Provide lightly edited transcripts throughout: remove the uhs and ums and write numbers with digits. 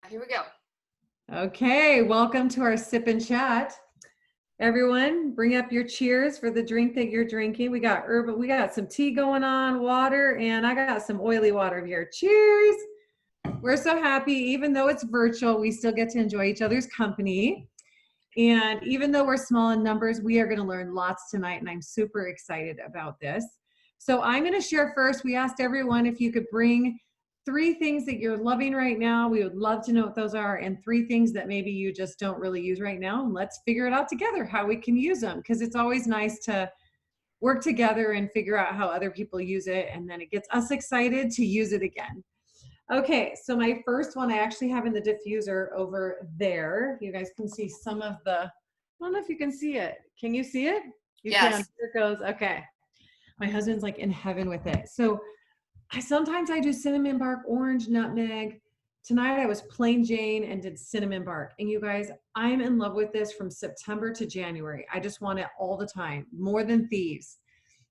Here we go. Okay, welcome to our sip and chat. Everyone, bring up your cheers for the drink that you're drinking. We got some tea going on, water, and I got some oily water here. Cheers. We're so happy, even though it's virtual, we still get to enjoy each other's company. And even though we're small in numbers, we are going to learn lots tonight, and I'm super excited about this. So I'm going to share first. We asked everyone if you could bring 3 things that you're loving right now. We would love to know what those are, and 3 things that maybe you just don't really use right now. And let's figure it out together how we can use them, because it's always nice to work together and figure out how other people use it, and then it gets us excited to use it again. Okay, so my first one I actually have in the diffuser over there. You guys can see some of the, I don't know if you can see it. Can you see it? You Yes. can. Here it goes. Okay. My husband's like in heaven with it. So sometimes I do cinnamon bark, orange, nutmeg. Tonight I was plain Jane and did cinnamon bark. And you guys, I'm in love with this from September to January. I just want it all the time, more than thieves.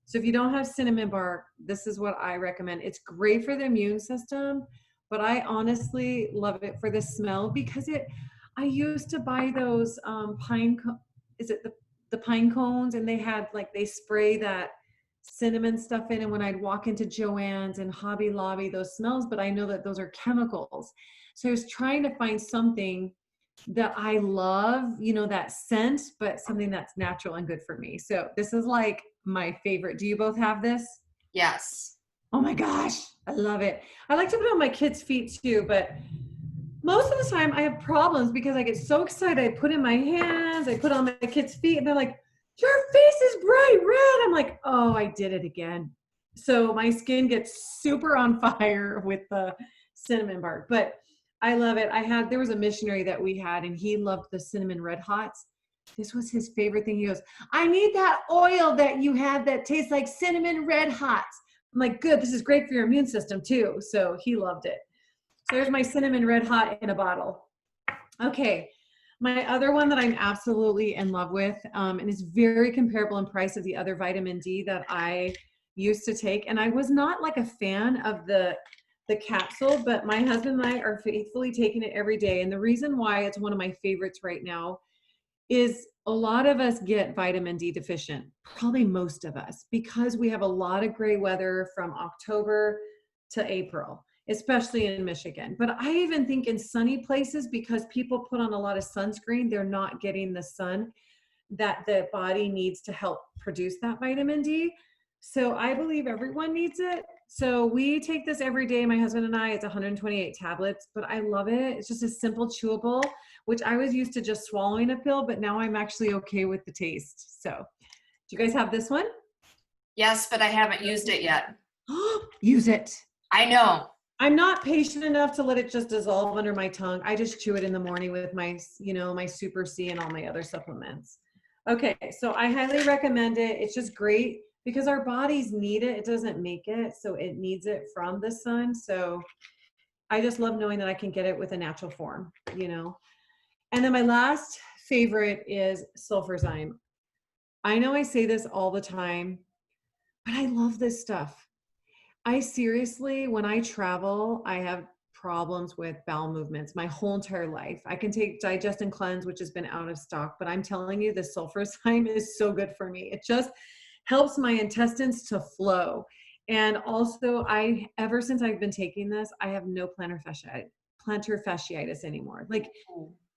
So if you don't have cinnamon bark, this is what I recommend. It's great for the immune system, but I honestly love it for the smell because I used to buy those is it the pine cones, and they spray that cinnamon stuff in, and when I'd walk into Joann's and Hobby Lobby, those smells, but I know that those are chemicals. So I was trying to find something that I love, that scent, but something that's natural and good for me. So this is like my favorite. Do you both have this? Yes. Oh my gosh, I love it. I like to put it on my kids' feet too, but most of the time I have problems because I get so excited. I put in my hands, I put on my kids' feet, and they're like, your face is bright red. I'm like, oh, I did it again. So my skin gets super on fire with the cinnamon bark, but I love it. There was a missionary that we had, and he loved the cinnamon red hots. This was his favorite thing. He goes, I need that oil that you have that tastes like cinnamon red hots. I'm like, good, this is great for your immune system too. So he loved it. So there's my cinnamon red hot in a bottle. Okay, my other one that I'm absolutely in love with, and is very comparable in price of the other vitamin D that I used to take. And I was not like a fan of the capsule, but my husband and I are faithfully taking it every day. And the reason why it's one of my favorites right now is a lot of us get vitamin D deficient, probably most of us, because we have a lot of gray weather from October to April, especially in Michigan. But I even think in sunny places, because people put on a lot of sunscreen, they're not getting the sun that the body needs to help produce that vitamin D. So I believe everyone needs it. So we take this every day, my husband and I. It's 128 tablets, but I love it. It's just a simple chewable, which I was used to just swallowing a pill, but now I'm actually okay with the taste. So do you guys have this one? Yes, but I haven't used it yet. Use it. I know. I'm not patient enough to let it just dissolve under my tongue. I just chew it in the morning with my Super C and all my other supplements. Okay, so I highly recommend it. It's just great because our bodies need it. It doesn't make it, so it needs it from the sun. So I just love knowing that I can get it with a natural form, And then my last favorite is Sulfurzyme. I know I say this all the time, but I love this stuff. I seriously, when I travel, I have problems with bowel movements my whole entire life. I can take Digest and Cleanse, which has been out of stock, but I'm telling you, the Sulfurzyme is so good for me. It just helps my intestines to flow. And also, ever since I've been taking this, I have no plantar fasciitis anymore. Like,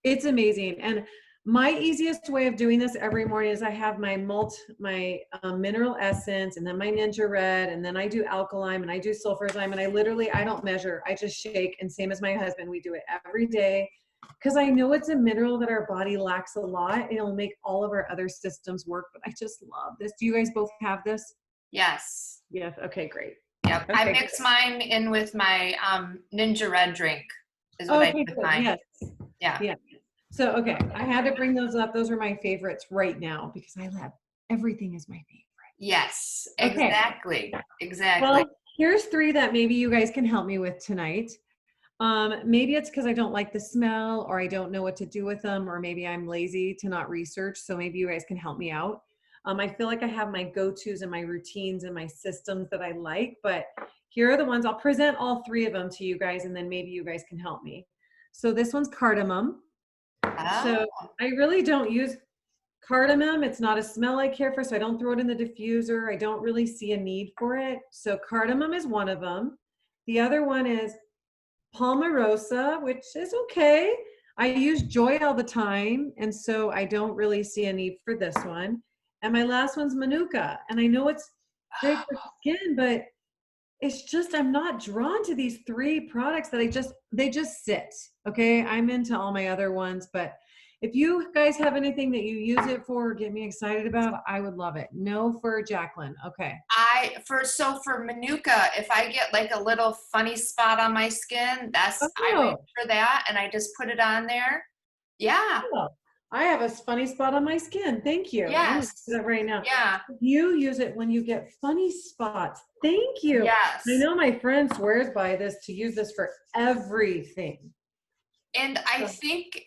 it's amazing. And my easiest way of doing this every morning is I have my mineral essence, and then my Ninja Red, and then I do alkaline, and I do Sulfurzyme, and I don't measure. I just shake, and same as my husband, we do it every day because I know it's a mineral that our body lacks a lot. It'll make all of our other systems work, but I just love this. Do you guys both have this? Yes. Yes. Okay, great. Yep. Okay. I mix mine in with my Ninja Red drink is what I do with mine. Yes. Yeah. Yeah. So, okay, I had to bring those up. Those are my favorites right now because everything is my favorite. Yes, Okay. exactly. Exactly. Well, here's 3 that maybe you guys can help me with tonight. Maybe it's because I don't like the smell, or I don't know what to do with them, or maybe I'm lazy to not research. So maybe you guys can help me out. I feel like I have my go-tos and my routines and my systems that I like, but here are the ones. I'll present all 3 of them to you guys, and then maybe you guys can help me. So this one's cardamom. So Oh, I really don't use cardamom. It's not a smell I care for, so I don't throw it in the diffuser. I don't really see a need for it. So cardamom is one of them. The other one is Palmarosa, which is okay. I use Joy all the time, and so I don't really see a need for this one. And my last one's Manuka, and I know it's great for skin, but it's just I'm not drawn to these three products that they just sit. Okay, I'm into all my other ones, but if you guys have anything that you use it for or get me excited about, I would love it. No for Jacqueline. Okay. for Manuka, if I get like a little funny spot on my skin, I reach Oh, for that and I just put it on there. Yeah. oh, I have a funny spot on my skin. Thank you. I'm gonna do Yes. that right now. Yeah. You use it when you get funny spots. Thank you. Yes. I know my friend swears by this to use this for everything. And I think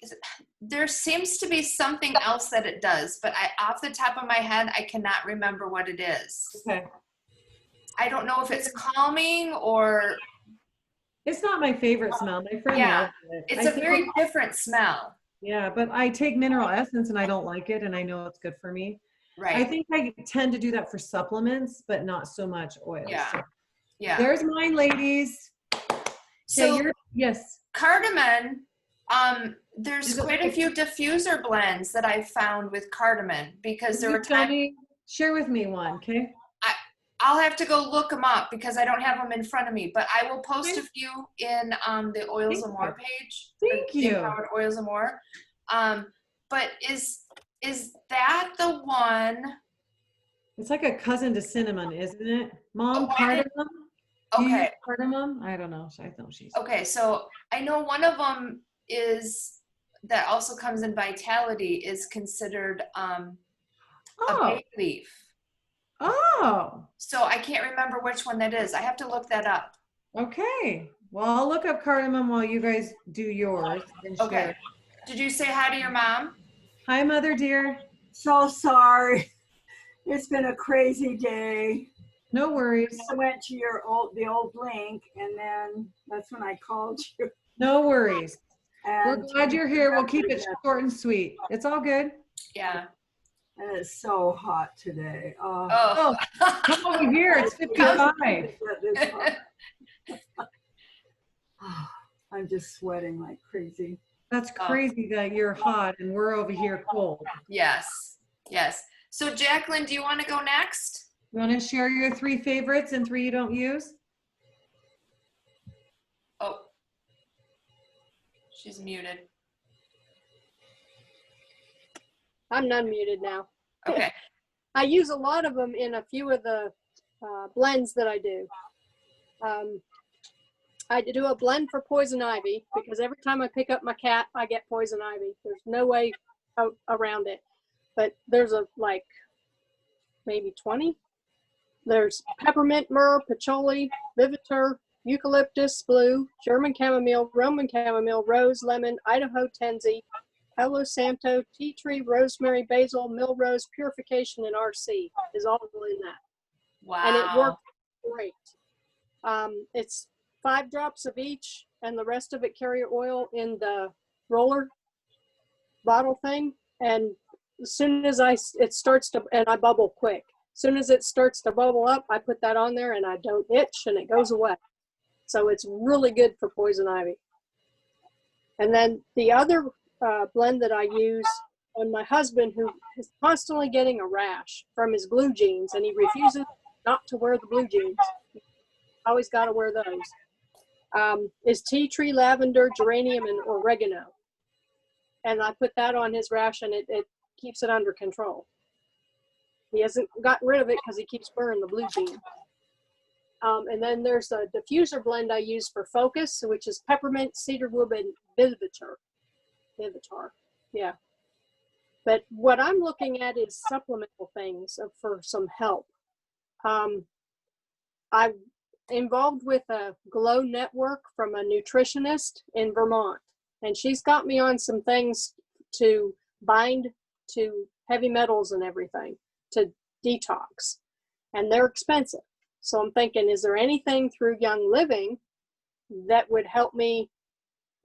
there seems to be something else that it does, but off the top of my head, I cannot remember what it is. Okay. I don't know if it's calming or, It's not my favorite smell. My friend yeah, loves it. it's a very different smell. Yeah, but I take mineral essence and I don't like it, and I know it's good for me. I Right. think I tend to do that for supplements, but not so much oils. Yeah. So Yeah. there's mine, ladies. So Yes. cardamom, there's Is it quite a few diffuser blends that I've found with cardamom because there were times Share with me one, okay? I'll have to go look them up because I don't have them in front of me, but I will post Okay. a few in the Oils Thank and More page. Thank the you. Empowered Oils and More. But is that the one? It's like a cousin to cinnamon, isn't it? Mom, Oh, I didn't- cardamom? Do you use Okay. cardamom? I don't know. I know she's. Okay, so I know one of them is that also comes in Vitality is considered a Oh, bay leaf. oh, So I can't remember which one that is. I have to look that up. okay. Well, I'll look up cardamom while you guys do yours and Okay. share. Did you say hi to your mom? Hi, mother dear. So sorry. It's been a crazy day. No worries. I went to the old link, and then that's when I called you. No worries. We're And, glad you're here. We'll keep it short and sweet. It's all good. Yeah. and it's so hot today. Oh. Come over here. It's 55. I'm just sweating like crazy. That's crazy that you're hot and we're over here cold. Yes. Yes. So Jacqueline, do you want to go next? You want to share your 3 favorites and 3 you don't use? Oh. She's muted. I'm unmuted now. Okay. I use a lot of them in a few of the blends that I do. I do a blend for poison ivy because every time I pick up my cat, I get poison ivy. There's no way around it. But there's maybe 20. There's peppermint, myrrh, patchouli, vivitar, eucalyptus, blue, German chamomile, Roman chamomile, rose, lemon, Idaho tansy, Palo Santo, tea tree, rosemary, basil, millrose, purification, and RC is all in that. Wow. And it worked great. It's 5 drops of each, and the rest of it carrier oil in the roller bottle thing. And as soon as it starts to, and I bubble quick. As soon as it starts to bubble up, I put that on there, and I don't itch, and it goes away. So it's really good for poison ivy. And then the other blend that I use on my husband, who is constantly getting a rash from his blue jeans, and he refuses not to wear the blue jeans. Always got to wear those. Is tea tree, lavender, geranium, and oregano. And I put that on his rash, and it keeps it under control. He hasn't gotten rid of it because he keeps wearing the blue jeans. And then there's a diffuser blend I use for focus, which is peppermint, cedarwood, and vivitar. Yeah. But what I'm looking at is supplemental things for some help. I'm involved with a Glow network from a nutritionist in Vermont, and she's got me on some things to bind to heavy metals and everything to detox, and they're expensive. So I'm thinking, is there anything through Young Living that would help me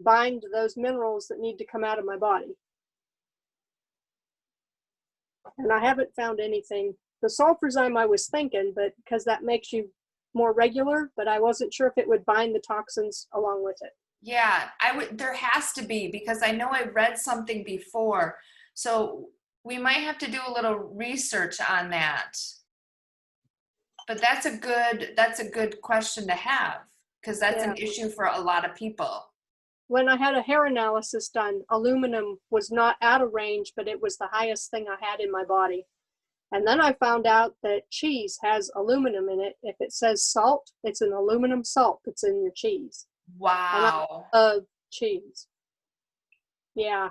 bind those minerals that need to come out of my body. And I haven't found anything. The sulfurzyme I was thinking, but because that makes you more regular, but I wasn't sure if it would bind the toxins along with it. Yeah, there has to be, because I know I read something before. So we might have to do a little research on that. But that's a good question to have, because that's an issue for a lot of people. When I had a hair analysis done, aluminum was not out of range, but it was the highest thing I had in my body. And then I found out that cheese has aluminum in it. If it says salt, it's an aluminum salt that's in your cheese. Wow. And I love cheese. Yeah,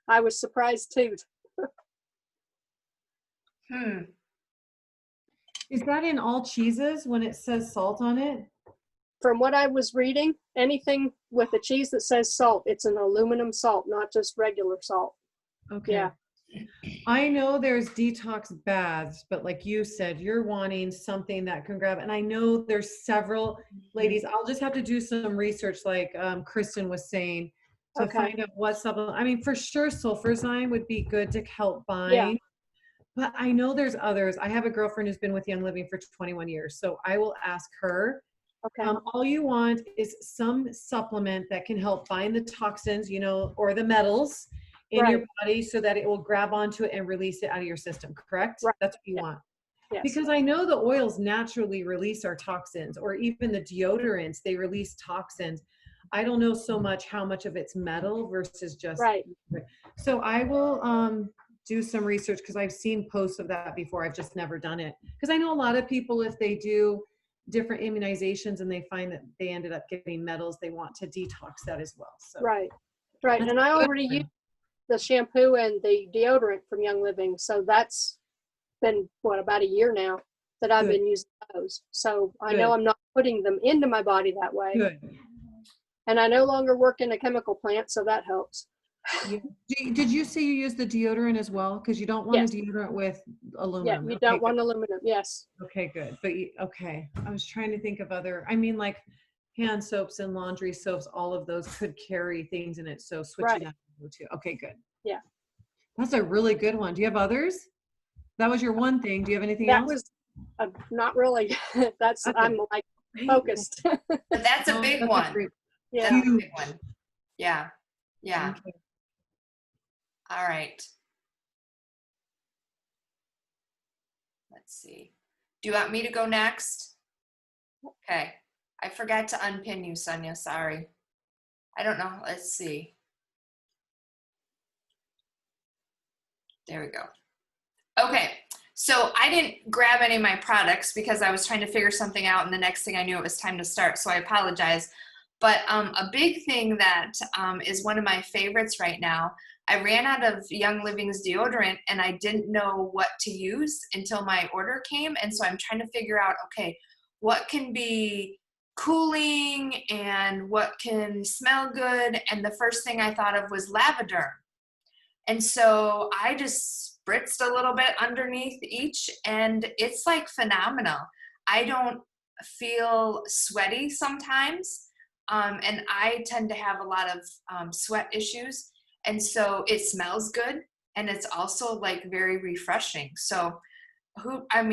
I was surprised too. Is that in all cheeses when it says salt on it? From what I was reading, anything with a cheese that says salt, it's an aluminum salt, not just regular salt. Okay. Yeah. I know there's detox baths, but like you said, you're wanting something that can grab. And I know there's several ladies. I'll just have to do some research, like Kristen was saying, to find out what supplement. I mean, for sure, sulfurzyme would be good to help bind. Yeah. But I know there's others. I have a girlfriend who's been with Young Living for 21 years, so I will ask her. Okay. All you want is some supplement that can help bind the toxins, or the metals in your body, so that it will grab onto it and release it out of your system, correct? Right. That's what you want. Yes. Because I know the oils naturally release our toxins, or even the deodorants, they release toxins. I don't know so much how much of it's metal versus just. Right. So I will do some research, because I've seen posts of that before. I've just never done it. Because I know a lot of people, if they do different immunizations and they find that they ended up getting metals, they want to detox that as well. So. Right. And I already used the shampoo and the deodorant from Young Living. So that's been, about a year now that I've been using those. So I know I'm not putting them into my body that way. Good. And I no longer work in a chemical plant, so that helps. Yeah. Did you say you use the deodorant as well? Because you don't want a deodorant with aluminum. Yeah, you don't want aluminum. Yes. Okay, good. But okay, I was trying to think of other. I mean, like hand soaps and laundry soaps. All of those could carry things in it. So switching that too. Okay, good. Yeah. That's a really good one. Do you have others? That was your one thing. Do you have anything else? That was not really. That's okay. I'm like focused. But that's a big one. Yeah. That's a big one. Yeah. Yeah. Okay. All right. Let's see. Do you want me to go next? Okay. I forgot to unpin you, Sonia. Sorry. I don't know. Let's see. There we go. Okay. So I didn't grab any of my products because I was trying to figure something out, and the next thing I knew, it was time to start. So I apologize. But a big thing that is one of my favorites right now, I ran out of Young Living's deodorant, and I didn't know what to use until my order came. And so I'm trying to figure out, okay, what can be cooling and what can smell good. And the first thing I thought of was lavender. And so I just spritzed a little bit underneath each, and it's like phenomenal. I don't feel sweaty sometimes. And I tend to have a lot of sweat issues. And so it smells good, and it's also like very refreshing. So I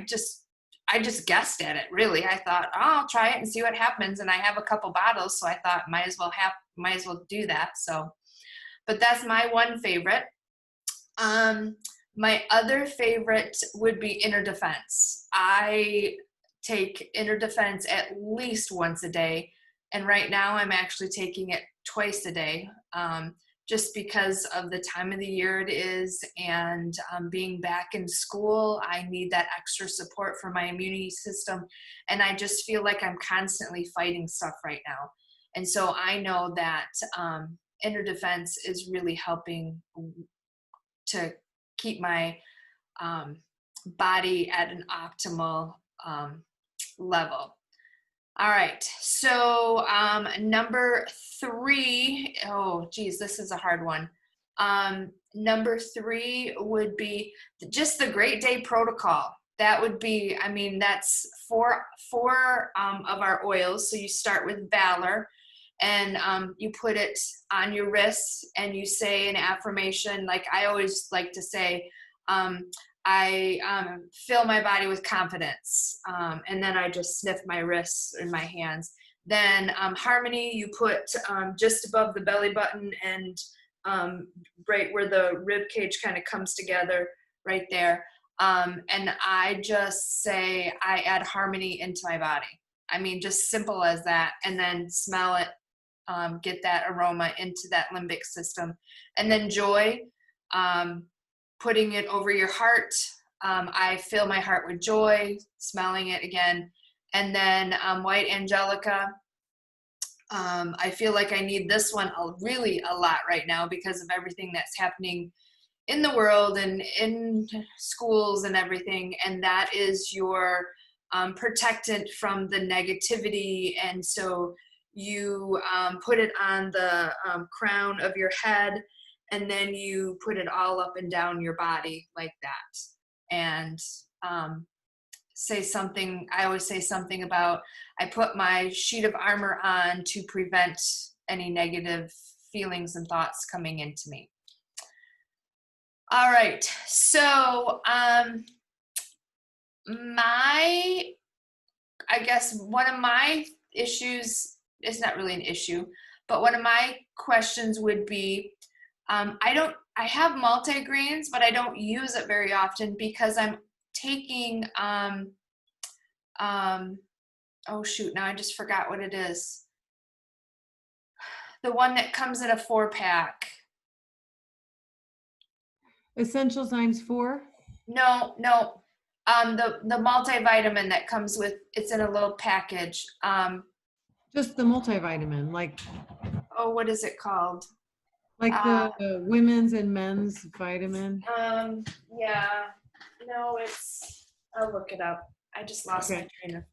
just guessed at it, really. I thought, oh, I'll try it and see what happens. And I have a couple bottles, so I thought might as well do that. So, but that's my one favorite. My other favorite would be Inner Defense. I take Inner Defense at least once a day. And right now I'm actually taking it twice a day, just because of the time of the year it is, and being back in school, I need that extra support for my immunity system. And I just feel like I'm constantly fighting stuff right now. And so I know that Inner Defense is really helping to keep my body at an optimal level. All right, so number 3, oh geez, this is a hard one. Number 3 would be just the Great Day Protocol. That would be, that's four of our oils. So you start with Valor, and you put it on your wrists and you say an affirmation. Like I always like to say, I fill my body with confidence, and then I just sniff my wrists and my hands. Then harmony, you put just above the belly button and right where the rib cage kind of comes together, right there. And I just say I add harmony into my body. I mean, just simple as that. And then smell it, get that aroma into that limbic system. And then joy, putting it over your heart. I fill my heart with joy, smelling it again. And then white angelica. I feel like I need this one really a lot right now because of everything that's happening in the world and in schools and everything. And that is your protectant from the negativity. And so you put it on the crown of your head, and then you put it all up and down your body like that. And say something, I always say something about, I put my sheet of armor on to prevent any negative feelings and thoughts coming into me. All right, so I guess one of my issues, it's not really an issue, but one of my questions would be, I have multigreens, but I don't use it very often because I'm taking, oh shoot, now I just forgot what it is. The one that comes in a 4-pack. Essential Zymes 4? No. The multivitamin that comes with, it's in a little package. Just the multivitamin, like Oh, what is it called? the women's and men's vitamin. Yeah. No, I'll look it up. I just lost my train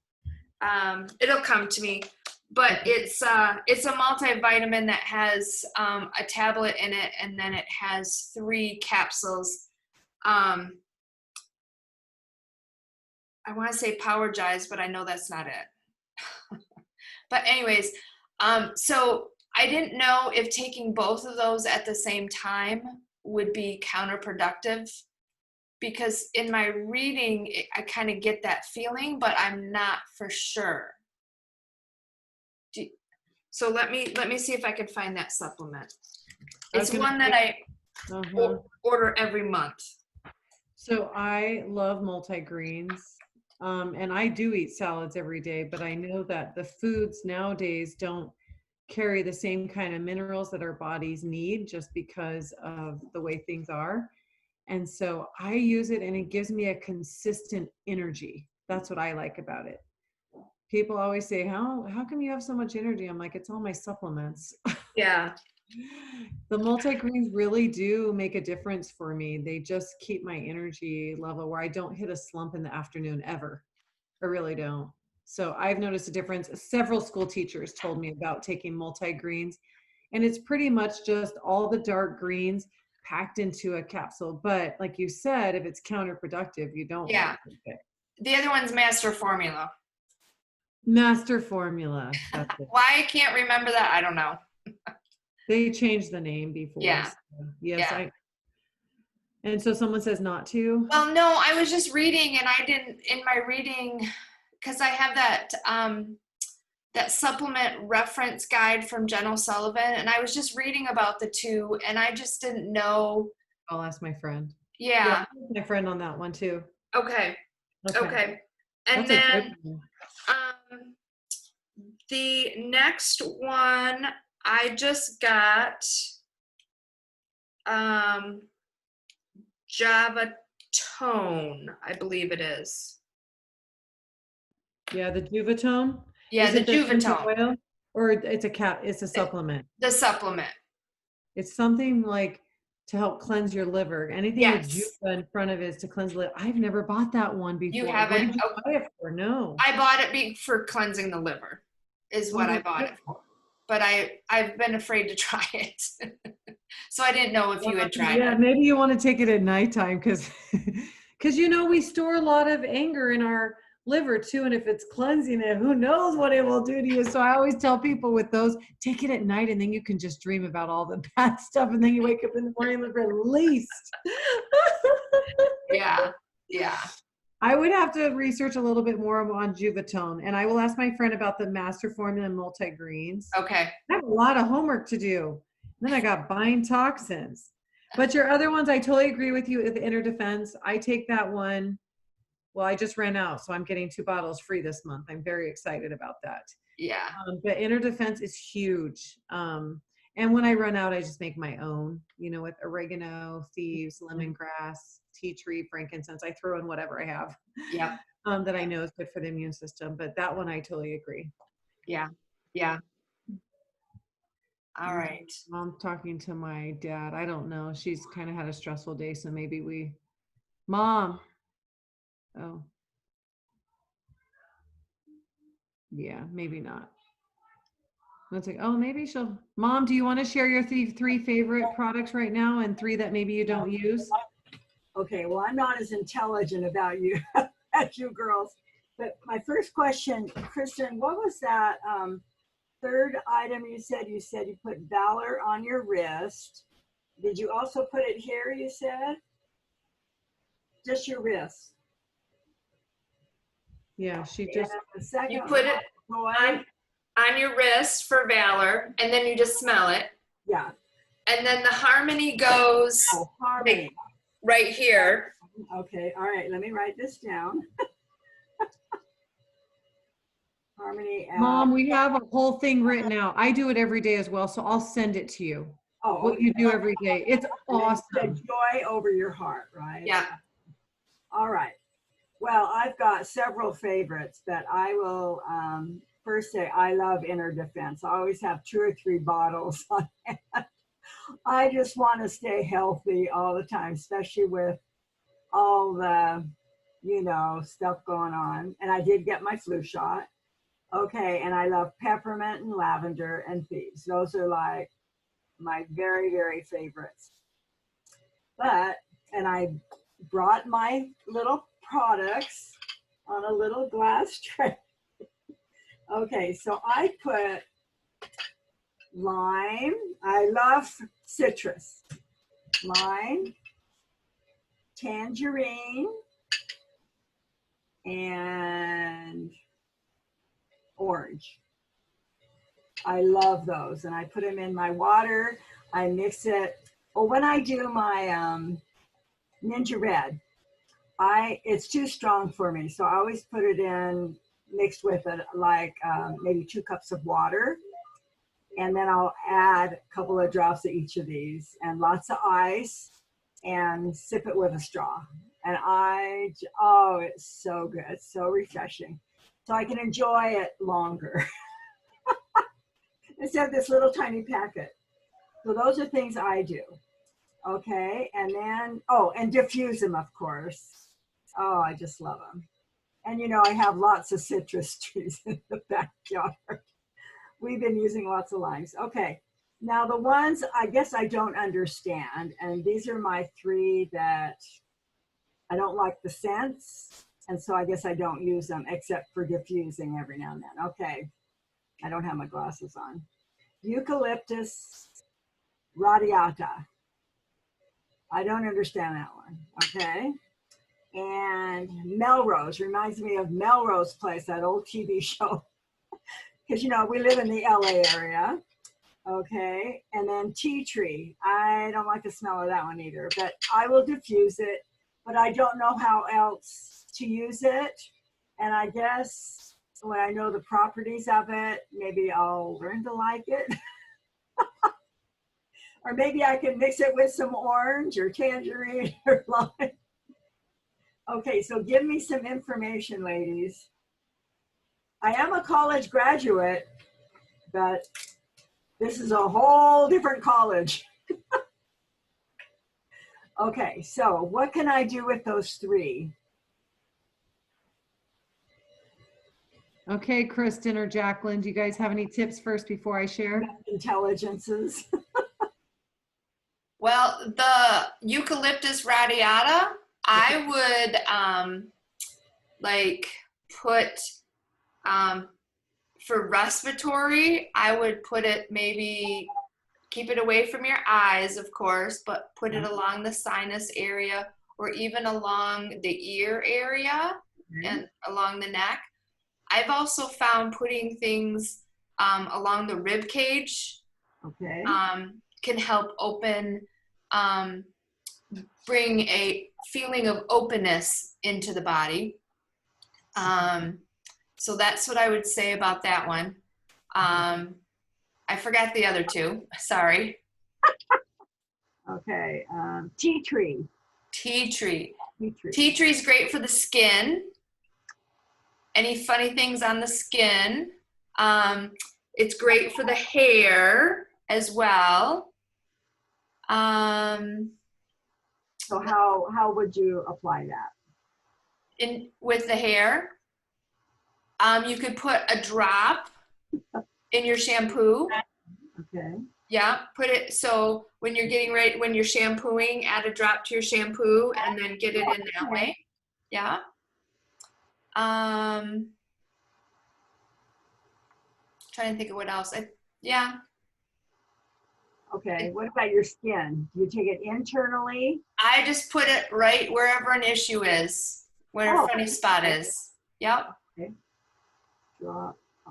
of, it'll come to me. But it's a multivitamin that has a tablet in it, and then it has 3 capsules. I want to say Powergize, but I know that's not it. But anyways, so I didn't know if taking both of those at the same time would be counterproductive, because in my reading, I kind of get that feeling, but I'm not for sure. So let me see if I can find that supplement. It's one that I order every month. So I love multigreens, and I do eat salads every day, but I know that the foods nowadays don't carry the same kind of minerals that our bodies need just because of the way things are. And so I use it, and it gives me a consistent energy. That's what I like about it. People always say, how come you have so much energy? I'm like, it's all my supplements. Yeah. The multigreens really do make a difference for me. They just keep my energy level where I don't hit a slump in the afternoon ever. I really don't. So I've noticed a difference. Several school teachers told me about taking multigreens, and it's pretty much just all the dark greens packed into a capsule. But like you said, if it's counterproductive, you don't want to take it. The other one's Master Formula. Master Formula. That's it. Why I can't remember that, I don't know. They changed the name before. Yeah. So, yes. Yeah. And so someone says not to. Well, no, I was just reading, and I didn't, in my reading, because I have that that supplement reference guide from Jen O'Sullivan, and I was just reading about the two, and I just didn't know. I'll ask my friend. Yeah. My friend on that one too. Okay. And That's a then good one. the next one I just got Java Tone, I believe it is. Yeah, the Juvatone. Yeah, Is the it essential Juvatone. oil? Or it's a supplement. The supplement. It's something like to help cleanse your liver. Anything with Juva in front of it is to cleanse the liver. I've never bought that one before. You haven't? What did you buy it for? No. I bought it for cleansing the liver, is what I bought it for. But I've been afraid to try it. So I didn't know if you had tried it. Yeah, maybe you want to take it at nighttime because we store a lot of anger in our liver too. And if it's cleansing it, who knows what it will do to you. So I always tell people with those, take it at night and then you can just dream about all the bad stuff. And then you wake up in the morning and look released. Yeah. Yeah. I would have to research a little bit more on Juvatone, and I will ask my friend about the master formula and multigreens. Okay. I have a lot of homework to do. Then I got bind toxins. But your other ones, I totally agree with you. The Inner Defense, I take that one. Well, I just ran out, so I'm getting 2 bottles free this month. I'm very excited about that. Yeah. But Inner Defense is huge. And when I run out, I just make my own, you know, with oregano, thieves, lemongrass, tea tree, frankincense. I throw in whatever I have Yeah. that I know is good for the immune system. But that one, I totally agree. Yeah. Yeah. All right. I'm talking to my dad. I don't know. She's kind of had a stressful day, so maybe Mom. Oh. Yeah, maybe not. Let's say, oh, maybe Mom, do you want to share your 3 favorite products right now and 3 that maybe you don't use? Okay, well, I'm not as intelligent about you as you girls. But my first question, Kristen, what was that third item you said? You said you put Valor on your wrist. Did you also put it here, you said? Just your wrist. Yeah, she just. And the second You put it one, on your wrist for Valor, and then you just smell it. yeah. And then the Harmony goes Oh, Harmony. right here. Okay, all right, let me write this down. Harmony. Mom, we have a whole thing written out. I do it every day as well, so I'll send it to you. Oh, What you do every day. It's awesome. The joy over your heart, right? Yeah. All right. Well, I've got several favorites, but I will first say I love Inner Defense. I always have 2 or 3 bottles on hand. I just want to stay healthy all the time, especially with all the, you know, stuff going on. And I did get my flu shot. Okay, and I love peppermint and lavender and thieves. Those are like my very, very favorites. But, and I brought my little products on a little glass tray. Okay, so I put lime. I love citrus. Lime, tangerine, and orange. I love those, and I put them in my water. I mix it. Well, when I do my Ninja Red, it's too strong for me, so I always put it in mixed with it, like maybe 2 cups of water, and then I'll add a couple of drops of each of these and lots of ice and sip it with a straw. And oh, it's so good. It's so refreshing. So I can enjoy it longer instead of this little tiny packet. So those are things I do. Okay, and then, oh, and diffuse them, of course. Oh, I just love them. And you know, I have lots of citrus trees in the backyard. We've been using lots of limes. Okay, now the ones I guess I don't understand, and these are my 3 that I don't like the scents, and so I guess I don't use them except for diffusing every now and then. Okay, I don't have my glasses on. Eucalyptus radiata. I don't understand that one. Okay. And Melrose reminds me of Melrose Place, that old TV show. Because, you know, we live in the LA area. Okay. And then tea tree. I don't like the smell of that one either, but I will diffuse it. But I don't know how else to use it. And I guess when I know the properties of it, maybe I'll learn to like it. Or maybe I can mix it with some orange or tangerine or lime. Okay, so give me some information, ladies. I am a college graduate, but this is a whole different college. Okay, so what can I do with those 3? Okay, Kristen or Jacqueline, do you guys have any tips first before I share? Intelligences. Well, the eucalyptus radiata, I would like put, for respiratory, I would put it maybe, keep it away from your eyes, of course, but put it along the sinus area or even along the ear area and along the neck. I've also found putting things along the rib cage Okay. can help open, bring a feeling of openness into the body. So that's what I would say about that one. I forgot the other two. Sorry. Okay. Tea tree. Tea tree. Tea tree. Tea tree is great for the skin. Any funny things on the skin? It's great for the hair as well. So how would you apply that? With the hair, you could put a drop in your shampoo. Okay. Yeah, put it so when you're getting ready, when you're shampooing, add a drop to your shampoo and then get it in that way. Yeah. Trying to think of what else. Yeah. Okay. What about your skin? Do you take it internally? I just put it right wherever an issue is, where a funny spot is. Yep. Drop eye.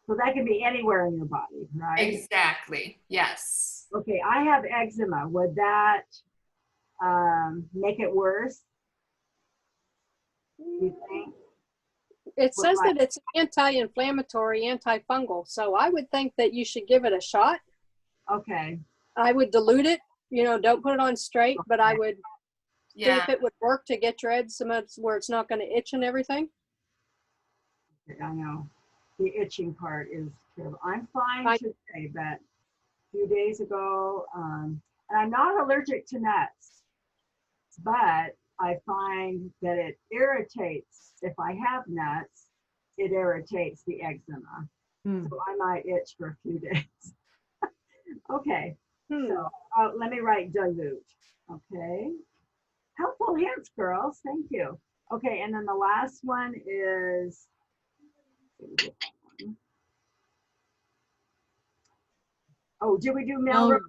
So that can be anywhere in your body, right? Exactly. Yes. Okay, I have eczema. Would that make it worse? You think? It says that it's anti-inflammatory, antifungal. So I would think that you should give it a shot. Okay. I would dilute it. You know, don't put it on straight, but I would see Yeah. if it would work to get your eczema where it's not going to itch and everything. I know. The itching part is terrible. I'm fine today, but a few days ago, and I'm not allergic to nuts, but I find that it irritates. If I have nuts, it irritates the eczema. So I might itch for a few days. Okay. So let me write dilute. Okay. Helpful hints, girls. Thank you. Okay. And then the last one is, oh, did we do Melrose?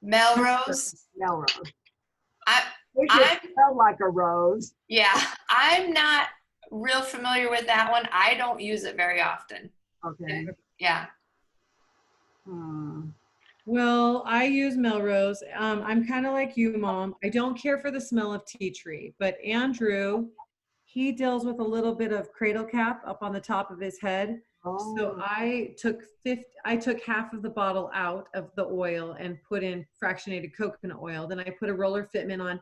Melrose. Melrose. I smelled like a rose. Yeah, I'm not real familiar with that one. I don't use it very often. Okay. Yeah. Well, I use Melrose. I'm kind of like you, Mom. I don't care for the smell of tea tree, but Andrew, he deals with a little bit of cradle cap up on the top of his head. Oh. So I took half of the bottle out of the oil and put in fractionated coconut oil. Then I put a roller fitment on.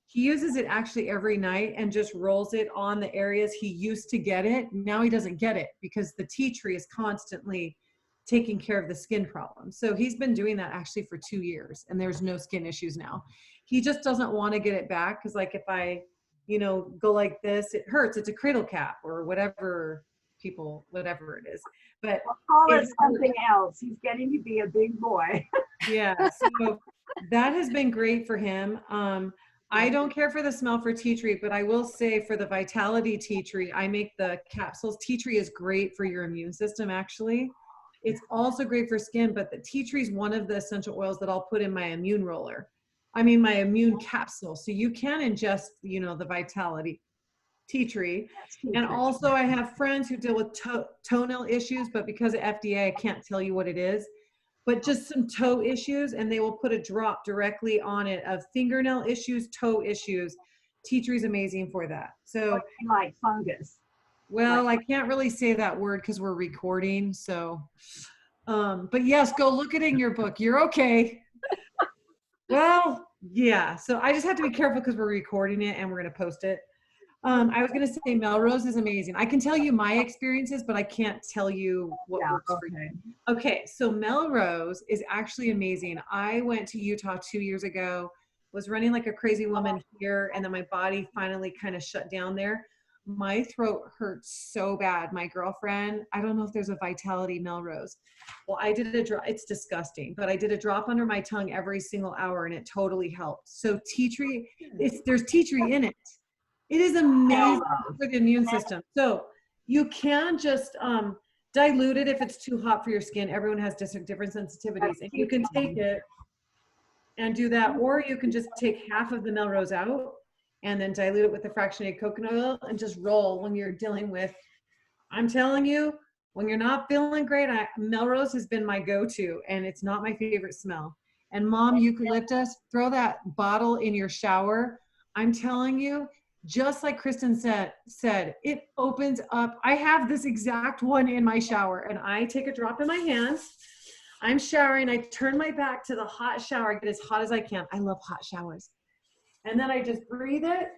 He uses it actually every night and just rolls it on the areas he used to get it. Now he doesn't get it because the tea tree is constantly taking care of the skin problem. So he's been doing that actually for 2 years and there's no skin issues now. He just doesn't want to get it back because like if I, go like this, it hurts. It's a cradle cap or whatever it is. But we'll call it something else. He's getting to be a big boy. Yeah, so that has been great for him. I don't care for the smell for tea tree, but I will say for the Vitality tea tree, I make the capsules. Tea tree is great for your immune system, actually. It's also great for skin, but the tea tree is one of the essential oils that I'll put in my immune roller. I mean, my immune capsule. So you can ingest, the Vitality tea tree. And also I have friends who deal with toenail issues, but because of FDA, I can't tell you what it is. But just some toe issues, and they will put a drop directly on it of fingernail issues, toe issues. Tea tree is amazing for that. So like fungus. Well, I can't really say that word because we're recording. So, but yes, go look it in your book. You're okay. Well, yeah. So I just have to be careful because we're recording it and we're going to post it. I was going to say Melrose is amazing. I can tell you my experiences, but I can't tell you what works for you. Okay, so Melrose is actually amazing. I went to Utah 2 years ago, was running like a crazy woman here, and then my body finally kind of shut down there. My throat hurts so bad. My girlfriend, I don't know if there's a Vitality Melrose. Well, I did a drop. It's disgusting, but I did a drop under my tongue every single hour, and it totally helped. So tea tree, there's tea tree in it. It is amazing for the immune system. So you can just dilute it if it's too hot for your skin. Everyone has different sensitivities, and you can take it and do that, or you can just take half of the Melrose out and then dilute it with the fractionated coconut oil and just roll when you're dealing with, I'm telling you, when you're not feeling great, Melrose has been my go-to, and it's not my favorite smell. And Mom, eucalyptus, throw that bottle in your shower. I'm telling you, just like Kristen said, it opens up. I have this exact one in my shower, and I take a drop in my hands. I'm showering. I turn my back to the hot shower. I get as hot as I can. I love hot showers. And then I just breathe it,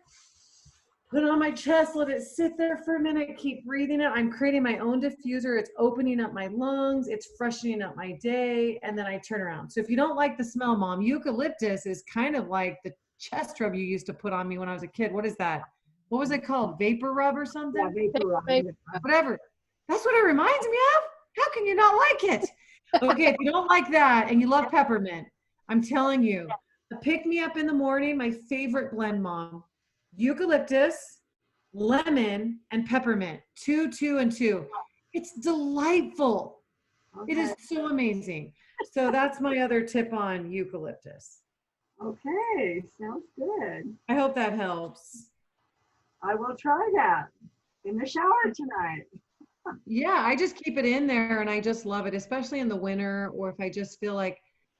put it on my chest, let it sit there for a minute, keep breathing it. I'm creating my own diffuser. It's opening up my lungs. It's freshening up my day. And then I turn around. So if you don't like the smell, Mom, eucalyptus is kind of like the chest rub you used to put on me when I was a kid. What is that? What was it called? Vapor rub or something? Yeah, vapor rub. Whatever. That's what it reminds me of. How can you not like it? Okay, if you don't like that and you love peppermint, I'm telling you, a pick me up in the morning, my favorite blend, Mom. Eucalyptus, lemon, and peppermint. 2, 2, and 2. It's delightful. Okay. It is so amazing. So that's my other tip on eucalyptus. Okay, sounds good. I hope that helps. I will try that in the shower tonight. Yeah, I just keep it in there and I just love it, especially in the winter, or if I just feel like,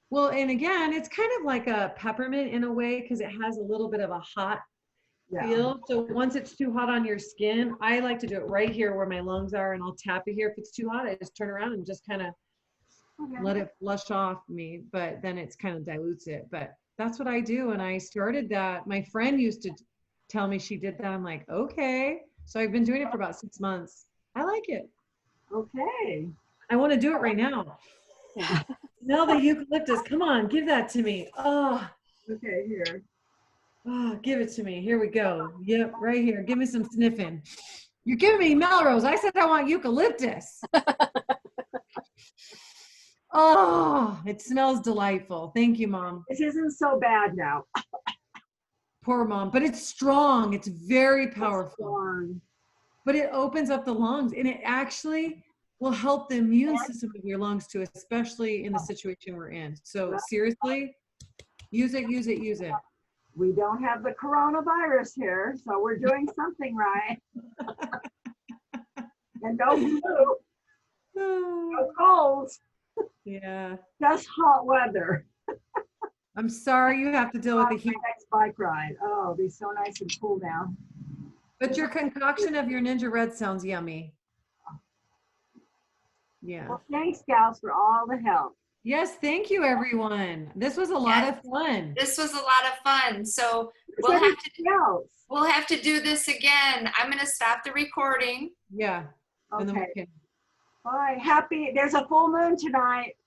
well, and again, it's kind of like a peppermint in a way because it has a little bit of a hot Yeah. feel. So once it's too hot on your skin, I like to do it right here where my lungs are, and I'll tap it here. If it's too hot, I just turn around and just kind of Okay. let it flush off me, but then it's kind of dilutes it. But that's what I do. And I started that. My friend used to tell me she did that. I'm like, okay. So I've been doing it for about 6 months. I like it. Okay. I want to do it right now. Smell the eucalyptus. Come on, give that to me. Oh, Okay, here. give it to me. Here we go. Yep, right here. Give me some sniffing. You're giving me Melrose. I said I want eucalyptus. Oh, it smells delightful. Thank you, Mom. This isn't so bad now. Poor Mom, but it's strong. It's very powerful. Strong. But it opens up the lungs, and it actually will help the immune system of your lungs too, especially in the situation we're in. So seriously, use it, use it, use it. We don't have the coronavirus here, so we're doing something right. And no flu, no colds, Yeah. just hot weather. I'm sorry you have to deal with the heat. Next bike ride. Oh, it'll be so nice and cool now. But your concoction of your Ninja Red sounds yummy. Yeah. Well, thanks, gals, for all the help. Yes, thank you, everyone. This was a lot of fun. This was a lot of fun. So we'll Is have to anything else? we'll have to do this again. I'm gonna stop the recording. Yeah. And then we Okay. can. Bye. Happy. There's a full moon tonight.